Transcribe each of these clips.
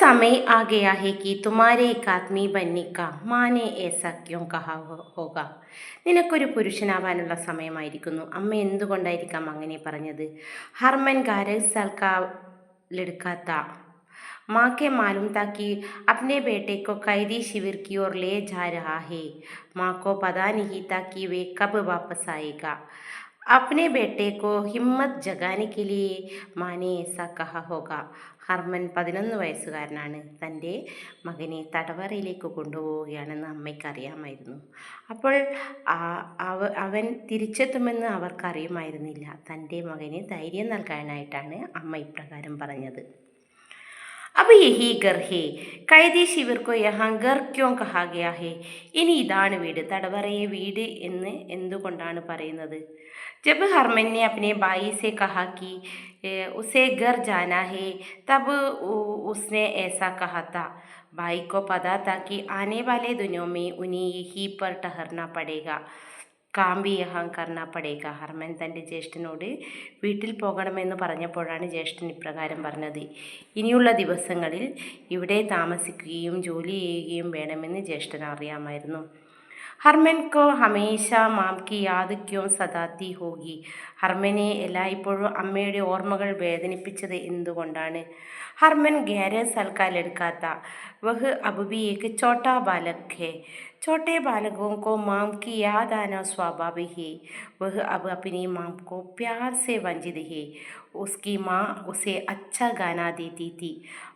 समय आ गया है कि तुम्हारे एक आदमी बनने का माँ ने ऐसा क्यों कहा होगा. നിനക്കൊരു പുരുഷനാവാനുള്ള സമയമായിരിക്കുന്നു. അമ്മ എന്തുകൊണ്ടായിരിക്കാം അങ്ങനെ പറഞ്ഞത്. ഹർമൻ ഗാരഹ്സാൽക്കാ लड़का था. माँ के मालूम था कि अपने बेटे को कैदी शिविर की ओर ले जा रहा है. माँ को पता नहीं था कि वे कब वापस आएगा. अपने बेटे को हिम्मत जगाने के लिए माँ ने ऐसा कहा होगा. ഹർമൻ 11 വയസ്സുകാരനാണ്. തൻ്റെ മകനെ തടവറയിലേക്ക് കൊണ്ടുപോവുകയാണെന്ന് അമ്മയ്ക്ക് അറിയാമായിരുന്നു. അപ്പോൾ അവൻ തിരിച്ചെത്തുമെന്ന് അവർക്കറിയുമായിരുന്നില്ല. തൻ്റെ മകന് ധൈര്യം നൽകാനായിട്ടാണ് അമ്മ ഇപ്രകാരം പറഞ്ഞത്. अब यही घर है. കൈദി ശിവിർ കോ യഹാ ഘർ ക്യോ കഹാ ഗയാ ഹെ. ഇനി ഇതാണ് വീട്. തടവറയെ വീട് എന്ന് എന്തുകൊണ്ടാണ് പറയുന്നത്. जब हरमन ने अपने भाई से कहा कि उसे घर जाना है तब उसने ऐसा कहा था. भाई को पता था कि आने वाले दिनों में उन्हें यहीं पर ठहरना पड़ेगा. കാമ്പി യഹാം കർണ പടേക. ഹർമൻ തൻ്റെ ജ്യേഷ്ഠനോട് വീട്ടിൽ പോകണമെന്ന് പറഞ്ഞപ്പോഴാണ് ജ്യേഷ്ഠൻ ഇപ്രകാരം പറഞ്ഞത്. ഇനിയുള്ള ദിവസങ്ങളിൽ ഇവിടെ താമസിക്കുകയും ജോലി ചെയ്യുകയും വേണമെന്ന് ജ്യേഷ്ഠൻ അറിയാമായിരുന്നു. ഹർമൻ കോ ഹമേശ മാം കി യാദ് ക്യോം സതാത്തി ഹോഗി. ഹർമനെ എല്ലായ്പ്പോഴും അമ്മയുടെ ഓർമ്മകൾ വേദനിപ്പിച്ചത് എന്തുകൊണ്ടാണ്. ഹർമൻ ഗേരെ സൽക്കാൽ എടുക്കാത്ത വഹ് അബുബി ഏക്ക് ചോട്ടാ ബാലക് ഹെ. छोटे बालकों को माँ की याद आना स्वाभाविक है. वह अब अपनी माँ को प्यार से वंचित है. उसकी माँ उसे अच्छा गाना देती थी.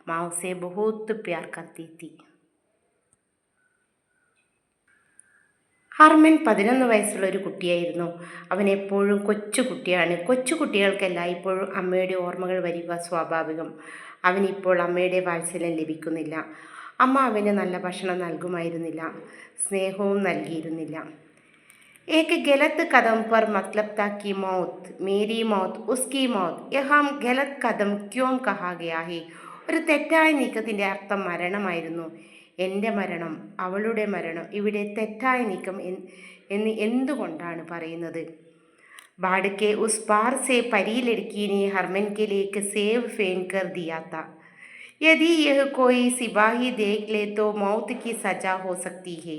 माँ उसे बहुत प्यार करती थी. ഹർമൻ 11 വയസ്സുള്ള ഒരു കുട്ടിയായിരുന്നു. അവൻ എപ്പോഴും കൊച്ചുകുട്ടിയാണ്. കൊച്ചുകുട്ടികൾക്ക് എല്ലായ്പ്പോഴും അമ്മയുടെ ഓർമ്മകൾ വരിക സ്വാഭാവികം. അവനിപ്പോൾ അമ്മയുടെ വാത്സല്യം ലഭിക്കുന്നില്ല. അമ്മ അവന് നല്ല ഭക്ഷണം നൽകുമായിരുന്നില്ല, സ്നേഹവും നൽകിയിരുന്നില്ല. ഏക് ഗലത് കദം പർ മത്ലബ് താ കി mouth Mary mouth ഉസ്കി mouth യഹാം ഗലത് Kadam ക്യോം കഹാ Gaya ഹെ. ഒരു തെറ്റായ നീക്കത്തിൻ്റെ അർത്ഥം മരണമായിരുന്നു. എൻ്റെ മരണം, അവളുടെ മരണം, ഇവിടെ തെറ്റായ നീക്കം എന്ന് എന്തുകൊണ്ടാണ് പറയുന്നത്. ബാഡ്കെ ഉസ് പാർ സെ പരി ലഡ്കീനെ ഹർമൻ കെ ലേക്ക് സേവ് ഫേൻ കർ ദിയാ താ. यदि यह कोई सिपाही देख ले तो मौत की सजा हो सकती है.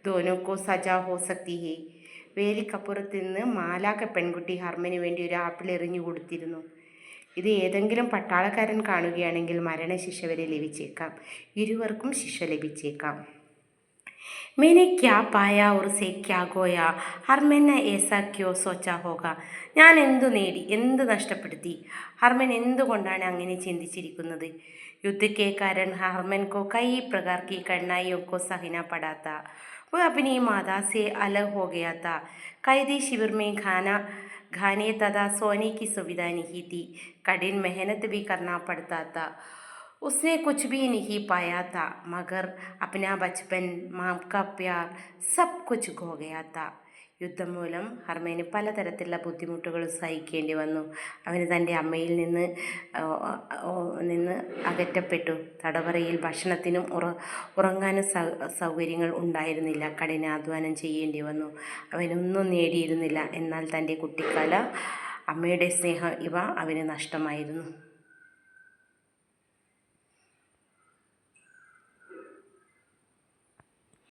दोनों को सजा हो सकती है. വേലിക്കപ്പുറത്ത് നിന്ന് മാലാഖ പെൺകുട്ടി ഹർമന് വേണ്ടി ഒരു ആപ്പിൾ എറിഞ്ഞു കൊടുത്തിരുന്നു. ഇത് ഏതെങ്കിലും പട്ടാളക്കാരൻ കാണുകയാണെങ്കിൽ മരണശിക്ഷ വരെ ലഭിച്ചേക്കാം. ഇരുവർക്കും ശിക്ഷ ലഭിച്ചേക്കാം. मैंने क्या पाया और से क्या गोया. ഹർമൻ ऐसा क्यों सोचा होगा. ഞാൻ എന്തു നേടി, എന്ത് നഷ്ടപ്പെടുത്തി. ഹർമൻ എന്തുകൊണ്ടാണ് അങ്ങനെ ചിന്തിച്ചിരിക്കുന്നത്. युद्ध के कारण हरमन को कई प्रकार की कठिनाइयों को सहना पड़ा था. वह अपनी माता से अलग हो गया था. कैदी शिविर में खाने तथा सोने की सुविधा नहीं थी. कठिन मेहनत भी करना पड़ता था. उसने कुछ भी नहीं पाया था मगर अपना बचपन, माँ का प्यार, सब कुछ खो गया था. യുദ്ധം മൂലം ഹർമന് പലതരത്തിലുള്ള ബുദ്ധിമുട്ടുകൾ സഹിക്കേണ്ടി വന്നു. അവന് തൻ്റെ അമ്മയിൽ നിന്ന് അകറ്റപ്പെട്ടു. തടവറയിൽ ഭക്ഷണത്തിനും ഉറങ്ങാനും സൗകര്യങ്ങൾ ഉണ്ടായിരുന്നില്ല. കഠിനാധ്വാനം ചെയ്യേണ്ടി വന്നു. അവനൊന്നും നേടിയിരുന്നില്ല. എന്നാൽ തൻ്റെ കുട്ടിക്കാല അമ്മയുടെ സ്നേഹം ഇവ അവന് നഷ്ടമായിരുന്നു.